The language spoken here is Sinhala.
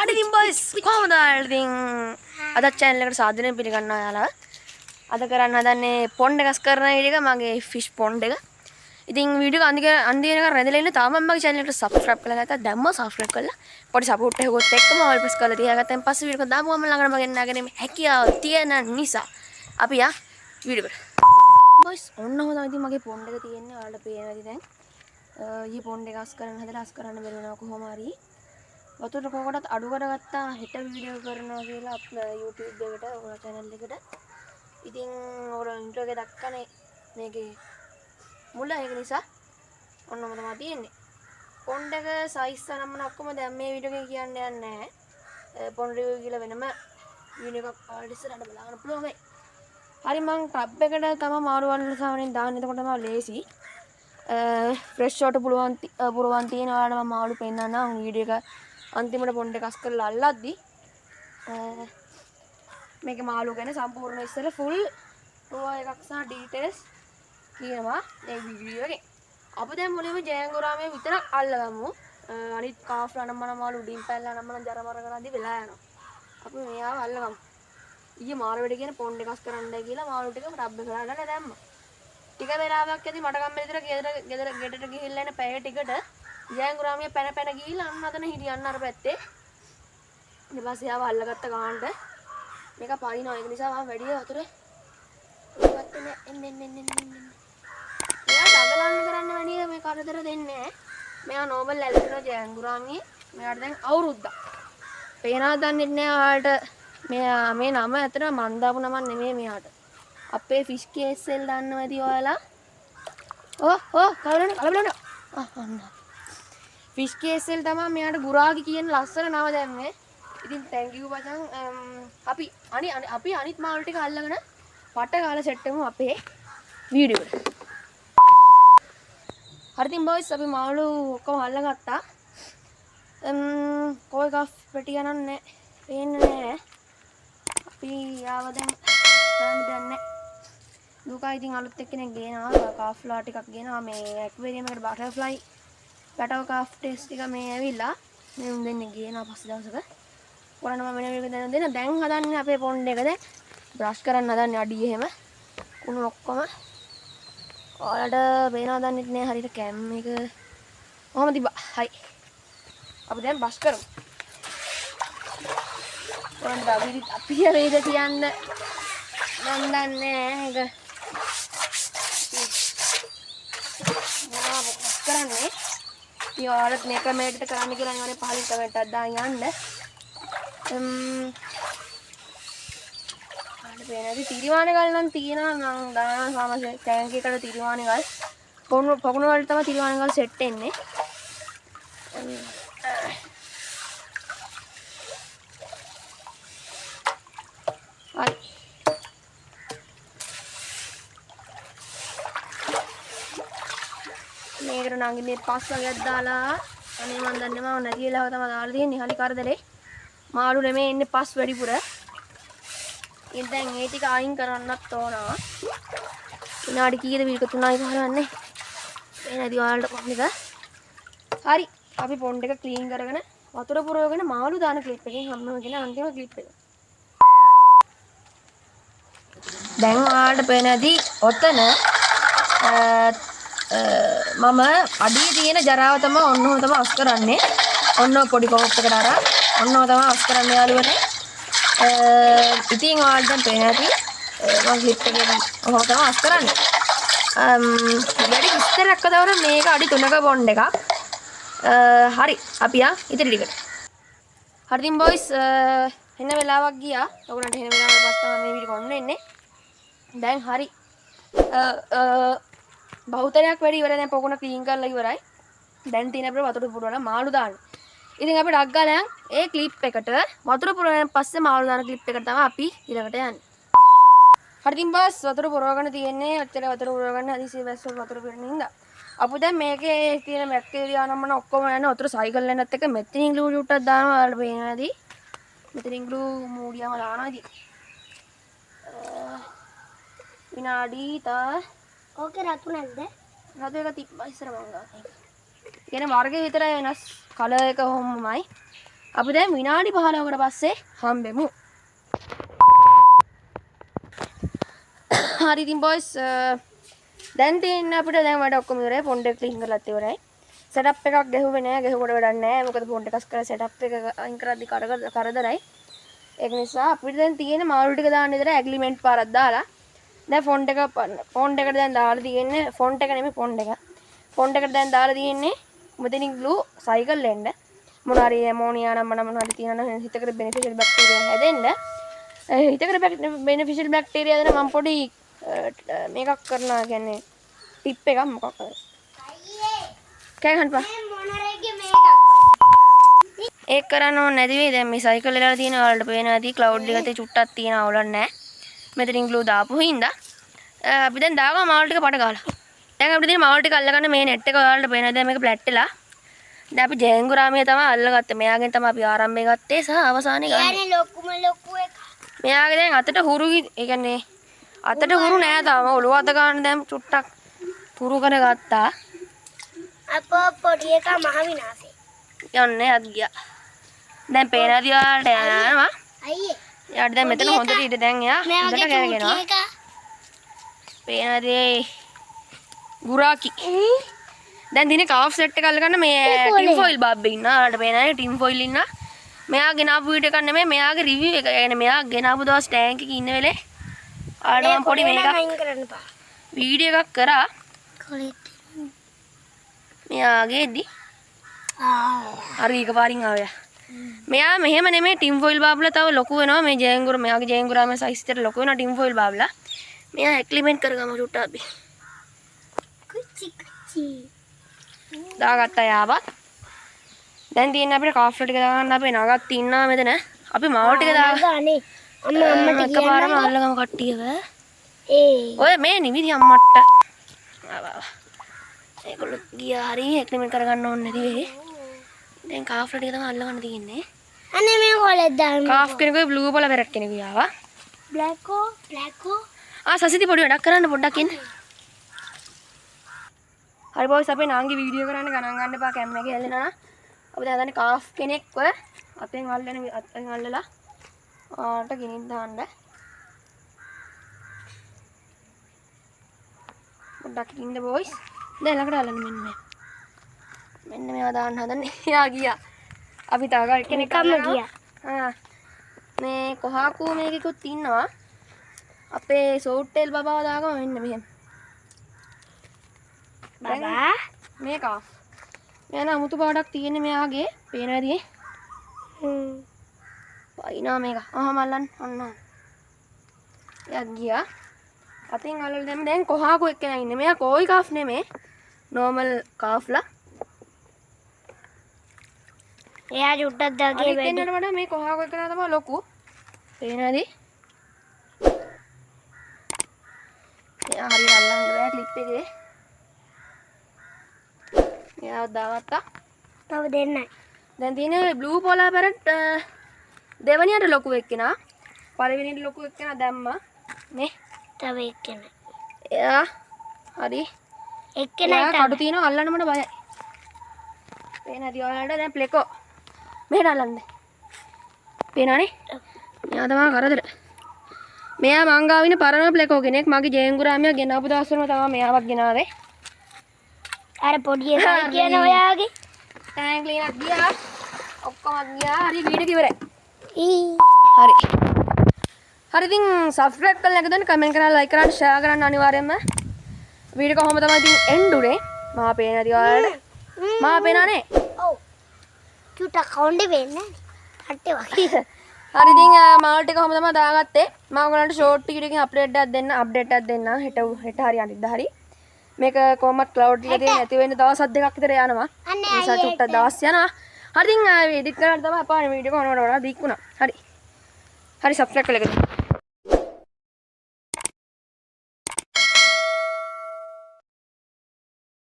හරි ඉතින් බොයිස් කොහොමද ඔයාලා ඉතින් අද channel එකට සාදරයෙන් පිළිගන්නවා ඔයාලා. අද කරන්න හදන්නේ පොන්ඩ් එකස් කරන එක මගේ ෆිෂ් පොන්ඩ් එක. ඉතින් වීඩියෝ එක අන්තිමට රැඳිලා ඉන්න තාම මගේ channel එකට subscribe කරලා නැත්නම් දැම්ම subscribe කරලා පොඩි support එකකුත් එක්කම all press කරලා තියාගත්තෙන් පස්සේ වීඩියෝ එක දාපුවම ළඟට මගෙන් නැගෙන හැකියාව තියෙන නිසා අපි වීඩියෝ එකට. බොයිස් ඔන්න හොඳයි ඉතින් මගේ පොන්ඩ් එක තියෙන්නේ ඔයාලට පේනවා ඉතින් දැන්. ඊ පොන්ඩ් එක අස් කරන්න හදලා අස් කරන්න බැරි වෙනවා කොහොම හරි. වතුර කොකටත් අඩු කරගත්තා හෙට වීඩියෝ කරනවා කියලා YouTube එකට ඔයාලා channel එකට. ඉතින් ඔයාලා ඉන්ට්‍රෝ එක දැක්කනේ මේකේ මුල ඒක නිසා ඔන්නම තමයි තියෙන්නේ. පොන්ඩ් එක සයිස් අනම්මන ඔක්කොම දැන් මේ වීඩියෝ එකේ කියන්න යන්නේ නැහැ. පොන්ඩ් රිවිව් කියලා වෙනම වීඩියෝ එකක් ඔයාලට ඉස්සරහට බලන්න පුළුවන් වෙයි. හරි මං ක්‍රබ් එකට තමයි මාරු වල සාමනෙන් දාන්න. එතකොට තමයි ලේසි. ෆ්‍රෙෂ් ෂොට් පුරවන් තියෙන ඔයාලට මම මාළු පෙන්නන්නම් වීඩියෝ එක අන්තිමට පොන්ඩ් එක අස් කරලා අල්ලද්දි මේකේ මාළු ගැන සම්පූර්ණ ඉස්සර ෆුල් රෝ එකක් සහ ඩීටේල්ස් කියනවා මේ වීඩියෝ එකේ. අපි දැන් මුලින්ම ජයංගුරාමේ විතරක් අල්ලගමු. අනිත් කාෆ් අනම්මන මාළු උඩින් පැනලා අනම්මන ජරමර කරද්දි වෙලා යනවා. අපි මෙයාව අල්ලගමු. ඊයේ මාර වෙඩ කියන පොන්ඩ් එකක් කරන්නයි කියලා මාළු ටික ටබ් එක කරලා දැම්මා. ටික වෙලාවක් ඇති මට කම්මැලි විතර ගෙදරට ගිහිල්ලා එන පැය ටිකට ජයංගුරාමිය පැන ගිහිල්ලා අන්න අතන හිටියන්න අර පැත්තේ. ඊට පස්සේ ආව අල්ලගත්ත ගානට මේක පයින්නවා. ඒක නිසා මම වැඩි වතුර ඉවත් එන්න. මෙයා දඟලන්න කරන්න වැඩි මේ කරදර දෙන්නේ නැහැ. මෙයා නෝබල් ඇල්ලන ජයංගුරාමිය. මෙයාට දැන් අවුරුද්දක්. පේනවා දන්නේ නැහැ ඔයාලට. මෙයා මේ නම ඇත්තට මන් දාපු නමක් නෙමෙයි මෙයාට. අපේ ෆිෂ් කේස්සෙල් දන්නව ඇති ඔයාලා. කලබලන්න. අන්න. ෆිෂ් කේස්සෙල් තමයි මෙයාට ගුරාගි කියන ලස්සන නම දැම්මේ. ඉතින් thank you බචන්. අපි අනිත් මාළු ටික අල්ලගෙන පට ගාලා සෙට් වෙමු අපේ වීඩියෝ එකට. හරි ඉතින් බොයිස් අපි මාළු ඔක්කොම අල්ලගත්තා. කොයි කෆ් පෙටි ගණන් නැහැ. පේන්නේ නැහැ. අපි ආව දැන් කරන්න දන්නේ. දුකයි ඉතින් අලුත් එක්කෙනෙක් ගේනවා කාෆ්ලා ටිකක් ගේනවා මේ ඇක්වේරියම් එකට බටර්ෆ්ලයි පැටව කාෆ් ටෙස්ට් එක මේ ඇවිල්ලා මේ උන් දෙන්නේ ගේනවා පස්සේ දවසක. ඔයාලා මම වෙන වීඩියෝ දෙන්න දැන් හදන්නේ අපේ පොන්ඩ් එක දැන් බ්‍රෂ් කරන්න හදන්නේ අඩිය එහෙම කුණු ඔක්කොම ඔයාලට පේනවා දන්නේ නැහැ හරියට කැම් එක කොහොම තිබ්බා. හයි අපි දැන් බ්‍රෂ් කරමු. ඔයාලට අපි වේද කියන්න මන් දන්නේ ඒක කරන්නේ යාළුවෝ මේ ක්‍රමයකට කරන්න කියලා අනිවාර්යෙන් පහලින් කමෙන්ට් එකක් දාන්න යන්න. අර වෙනදි තිරිවාණගල් නම් තියෙනවා නම් දාන සාමාන්‍ය ටැංක් එකට තිරිවාණගල් පොකුණු වලට තමයි තිරිවාණගල් සෙට් වෙන්නේ. හරි මේකට නංගිනේ පස් වගේක් දාලා අනේ මන් දන්නේ මම නැති වෙලාව තමයි දාලා තියෙන්නේ. හරි කරදරේ මාළු නෙමෙයි ඉන්නේ පස් වැඩිපුර. ඉතින් දැන් ඒ ටික අයින් කරන්නත් ඕනවා. විනාඩි කීයද මේක 3යි ගහරන්නේ. මේ නැති ඔයාලට පොන්ඩ් එක. හරි අපි පොන්ඩ් එක ක්ලීන් කරගෙන වතුර පුරවගෙන මාළු දාන ක්ලිප් එකෙන් හම්බෙමු කියන අන්තිම ක්ලිප් එක. දැන් ඔයාලට පේනදී ඔතන මම අඩිය තියෙන ජරාව තමයි ඔන්නෝ තමයි අස් කරන්නේ. ඔන්නෝ පොඩි කොප් එකට අරන් ඔන්නෝ තමයි අස් කරන්නේ යාළුවනේ. ඉතින් ඔයාලට දැන් පේන ඇති මම ක්ලිප් එකෙන් ඔහොම තමයි අස් කරන්නේ. වැඩි විස්තරයක් කතාවර මේක අඩි 3ක පොන්ඩ් එකක්. හරි අපි ඉතින් ටිකට. හරි ඉතින් බොයිස් එන්න වෙලාවක් ගියා. ඔයගොල්ලන්ට එන්න වෙලාවට පස්සේ තමයි මේ වීඩියෝ කොන්න එන්නේ. දැන් හරි බහුතරයක් වැඩි ඉවරයි. දැන් පොකුණ ක්ලීන් කරලා ඉවරයි. දැන් තියෙන අපිට වතුර පුරවලා මාළු දාන්න. ඉතින් අපි ඩක් ගාලා ඒ ක්ලිප් එකට වතුර පුරවන පස්සේ මාළු දාන ක්ලිප් එකට තමයි අපි ඊළඟට යන්නේ. හරි ඉතින් බස් වතුර පුරවගෙන තියෙන්නේ. අච්චර වතුර පුරවගන්න හදිසියෙ වැස්සොත් වතුර පිරෙන හින්දා. අපි දැන් මේකේ තියෙන බැක්ටීරියා නම්මන ඔක්කොම යන වතුර සයිකල් එකත් එක්ක මෙතිනින් ග්ලූ ටුට්ටක් දානවා. ඔයාලට පේනවා ඇති. මෙතිනින් ග්ලූ මූඩියම දානවා ඉතින්. විනාඩි ඕකේ රතු නැද්ද? රතු එක තිබ්බා ඉස්සර මම ගාන. කියන්නේ වර්ගය විතරයි වෙනස්. කලර් එක කොහොමමයි. අපි දැන් විනාඩි 15කට පස්සේ හම්බෙමු. හරි ඉතින් boys දැන් තියෙන්නේ අපිට දැන් වැඩ ඔක්කොම ඉවරයි. ෆොන්ට් එක ක්ලීන් කරලාත් ඉවරයි. සෙටප් එකක් ගැහුවේ නෑ. ගැහුවට වැඩක් නෑ. මොකද ෆොන්ට් එකස් කරලා සෙටප් එක අයින් කරද්දි කරදරයි. ඒක නිසා අපිට දැන් තියෙන්නේ මාළු ටික දාන්න විතර ඇග්ලිමන්ට් පාරක් දාලා දැන් ෆොන්ට් එකට දැන් දාලා තියෙන්නේ ෆොන්ට් එක නෙමෙයි ෆොන්ට් එක. ෆොන්ට් එකට දැන් දාලා තියෙන්නේ මෙතනින් ග්ලූ සයිකල් එන්න. මොන හරි ඇමෝනියා නම් මොන හරි තියෙනවා හිතකට බෙනිෆිෂල් බැක්ටීරියා හැදෙන්න. හිතකට බෙනිෆිෂල් බැක්ටීරියා දෙන මම පොඩි මේකක් කරනවා කියන්නේ ටිප් එකක් මොකක් කරේ. කෑ ගන්න පා. මොනරේගේ මේකක්. ඒක කරන්න ඕනේ නැති වෙයි. දැන් මේ සයිකල් වල තියෙන වලට පේන ඇති ක්ලවුඩ් එකේ චුට්ටක් තියෙන අවුලක් නැහැ. මෙතනින් ග්ලූ දාපු හින්දා අපි දැන් දාගම මාවල් ටික පට ගාලා. දැන් අපිට තියෙන මාවල් ටික අල්ලගන්න මේ net එක වලට පේන දැන් මේක ෆ්ලැට් වෙලා. දැන් අපි ජේංගුරාමිය තමයි අල්ලගත්තේ. මෙයාගෙන් තමයි අපි ආරම්භය ගත්තේ සහ අවසානයේ ගන්නේ. يعني ලොකුම ලොකු එක. මෙයාගේ දැන් අතට හුරු ඒ කියන්නේ අතට හුරු නෑ තාම. ඔළුව අත ගන්න දැන් චුට්ටක් හුරු කරගත්තා. අපෝ පොඩි එකා මහ විනාශේ. යන්නේ අත් ගියා. දැන් පේනදී වලට යනවා. අයියේ. යාට දැන් මෙතන හොඳට ඉඳ දැන් එයා හොඳට කරගෙනවා. පේනදී ගුරාකි. දැන් දිනේ කාෆ් සෙට් එක අල්ලගන්න මේ ටින් ෆොයිල් බබ්බේ ඉන්නා. ඔයාලට පේනනේ ටින් ෆොයිල් ඉන්නා. මෙයා ගෙනාපු වීඩියෝ එකක් නෙමෙයි මෙයාගේ රිවිව් එක. يعني මෙයා ගෙනාපු දවස් ටැංක් එකේ ඉන්න වෙලේ ආඩ මම පොඩි මේකක් අයින් කරන්න පා. වීඩියෝ එකක් කරා. කොලෙත්. මෙයාගේදී හරි එකපාරින් ආවයා. මෙයා මෙහෙම නෙමෙයි ටින් ෆොයිල් බබ්ලා තව ලොකු වෙනවා. මේ ජේංගුර මෙයාගේ ජේංගුරාමේ සයිස් එකට ලොකු වෙනවා ටින් ෆොයිල් බබ්ලා. මෙයා ඇක්ලිමන්ට් කරගම චුට්ටක් අපි. කුචි කුචි. දාගත්තා යාවත්. දැන් තියෙන්නේ අපිට කාෆ් ටික දාගන්න අපේ නගක් තින්නවා මෙතන. අපි මාව ටික දාගන්නේ. අම්මට එකපාරම අල්ලගම කට්ටියව. ඒ. ඔය මේ නිවිදි අම්මට්ට. ඒගොල්ලෝ ගියා හරි ඇක්ලිමන්ට් කරගන්න ඕනේ නැති වෙයි. දැන් කාෆ් ටික තමයි අල්ලගන්න තියෙන්නේ. අනේ මේ කොලෙත් දාන්න. කාෆ් කෙනෙකුයි බ්ලූ බෝල පෙරට් කෙනෙකුයි ආවා. බ්ලැකෝ. සසිති පොඩි වැඩක් කරන්න පොඩ්ඩක් එන්න. හරි බොයිස් අපේ නාංගි වීඩියෝ කරන්න ගණන් ගන්න එපා කැම් එකේ හැලෙනවා. අපි දැන් හදන්නේ කාෆ් කෙනෙක්ව අතෙන් අල්ලලා ආට ගිනින් දාන්න. පොඩ්ඩක් ඉන්න බොයිස්. දැන් ළඟට අල්ලන්න මෙන්න මේ. මෙන්න මේවා දාන්න හදන්නේ. යා ගියා. අපි තාගා කෙනෙක් ගියා. මේ කොහාකෝ මේකෙකුත් ඉන්නවා. අපේ සෝට්ටෙල් බබාව දාගම මෙන්න මෙහෙම. බබා මේ කාෆ්. මෙයා නම් අමුතු පාඩක් තියෙන්නේ මෙයාගේ. පේනවද? වයින්නා මේක. මල්ලන් අන්න. එයා ගියා. අතින් අල්ලලා දැන් කොහාකෝ එක්කෙනා ඉන්නේ. මෙයා කෝයි කාෆ් නෙමෙයි. නෝමල් කාෆ්ලා. එයා චුට්ටක් දාගේ වැඩි. අනිත් කෙනාට වඩා මේ කොහාකෝ එක්කෙනා තමයි ලොකු. පේනවද? එයා හරිය අල්ලන්න බෑ ක්ලිප් එකේ. එයා දාගත්තා. තව දෙන්නයි. දැන් තියෙන්නේ බ්ලූ පොලා පැරට් දෙවනියට ලොකු එක්කෙනා. පළවෙනියට ලොකු එක්කෙනා දැම්මා. මේ තව එක්කෙනා. එයා හරි. එක්කෙනා කඩු තියෙනවා අල්ලන්න මට බයයි. පේනද ඔයාලට දැන් ප්ලෙකෝ. මෙහෙට අල්ලන්න. පේනවනේ? මෙයා තමයි කරදර. මෙයා මං ගාව ඉන්න පරණ ප්ලෙකෝ කෙනෙක්. මගේ ජේංගුරාමියා ගෙනාපු දවස්වලම තමයි මෙයාවත් ගෙනාවේ. අර පොඩි එකා කියන ඔයාගේ ටැංක් ක්ලීනර් ගියා. ඔක්කොම ගියා. හරි වීඩියෝ ඉවරයි. හරි. හරි ඉතින් සබ්ස්ක්‍රයිබ් කරලා නැගදන්න කමෙන්ට් කරලා ලයික් කරලා ෂෙයා කරන්න අනිවාර්යයෙන්ම. වීඩියෝ කොහොම තමයි ඉතින් එන්න උනේ. මහා පේනදී ඔයාලට. මහා පේනානේ? ඔව්. චුට්ටක් කවුන්ඩේ වෙන්නේ. කට්ටේ වගේ. හරි ඉතින් මාල් ටික කොහොම තමයි දාගත්තේ. මම ඔයගලන්ට ෂෝට් ටිකකින් අප්ඩේට් එකක් දෙන්න. හෙට හරි අනිද්දා හරි. මේක කොහොමත් ක්ලවුඩ් එකේ තියෙන නැති වෙන්න දවස් 7-2ක් විතර යනවා. ඒ නිසා චුට්ටක් දවස් යනවා. හරි ඉතින් එඩිට් කරලා තමයි අපා වීඩියෝ කොහොමද වඩා දීක් වුණා. හරි. හරි සබ්ස්ක්‍රයිබ් කරලා